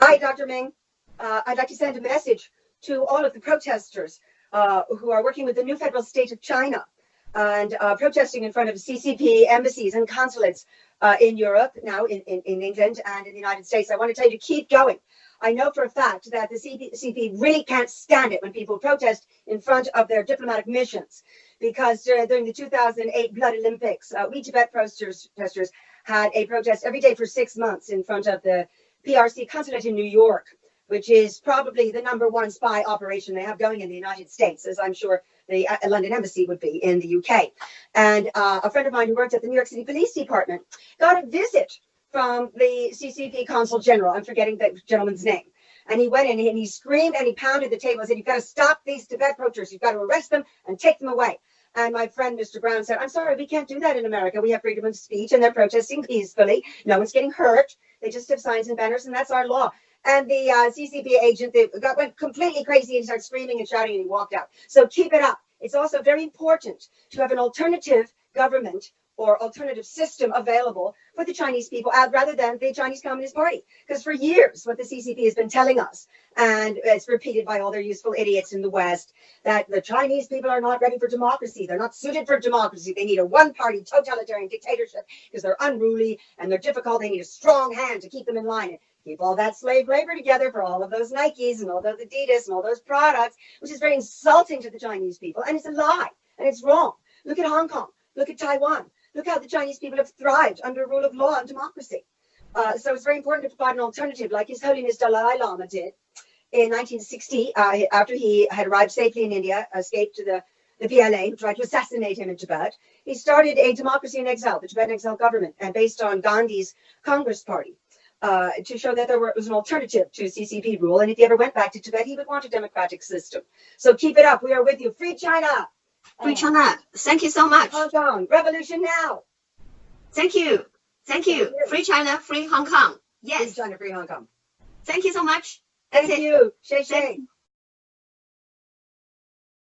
Hi, Dr. Ming. I'd like to send a message to all of the protesters who are working with the new federal state of China and protesting in front of CCP embassies and consulates in Europe, now in England and in the United States. I want to tell you to keep going. I know for a fact that the CCP really can't stand it when people protest in front of their diplomatic missions, because during the 2008 Blood Olympics, we Tibet protesters had a protest every day for 6 months in front of the PRC consulate in New York, which is probably the #1 spy operation they have going in the United States, as I'm sure the London embassy would be in the UK. And a friend of mine who worked at the New York City Police Department got a visit from the CCP Consul General. I'm forgetting the gentleman's name. And he went in and he screamed and he pounded the table and said, "You've got to stop these Tibet protesters. You've got to arrest them and take them away." And my friend, Mr. Brown, said, "I'm sorry, we can't do that in America. We have freedom of speech and they're protesting peacefully. No one's getting hurt. They just have signs and banners and that's our law." And the CCP agent went completely crazy and started screaming and shouting and he walked out. So keep it up. It's also very important to have an alternative government or alternative system available for the Chinese people rather than the Chinese Communist Party. Because for years, what the CCP has been telling us, and it's repeated by all their useful idiots in the West, that the Chinese people are not ready for democracy. They're not suited for democracy. They need a one-party totalitarian dictatorship because they're unruly and they're difficult. They need a strong hand to keep them in line and keep all that slave labor together for all of those Nikes and all those Adidas and all those products, which is very insulting to the Chinese people. And it's a lie and it's wrong. Look at Hong Kong. Look at Taiwan. Look how the Chinese people have thrived under rule of law and democracy. So it's very important to provide an alternative, like His Holiness Dalai Lama did in 1960, after he had arrived safely in India, escaped to the PLA, who tried to assassinate him in Tibet. He started a democracy in exile, the Tibetan exile government, and based on Gandhi's Congress Party, to show that there was an alternative to CCP rule. And if he ever went back to Tibet, he would want a democratic system. So keep it up. We are with you. Free China. Free China. Thank you so much. Hong Kong. Revolution now. Thank you. Thank you. Free China, free Hong Kong. Yes. Free China, free Hong Kong. Thank you so much. Thank you. Shay Shay.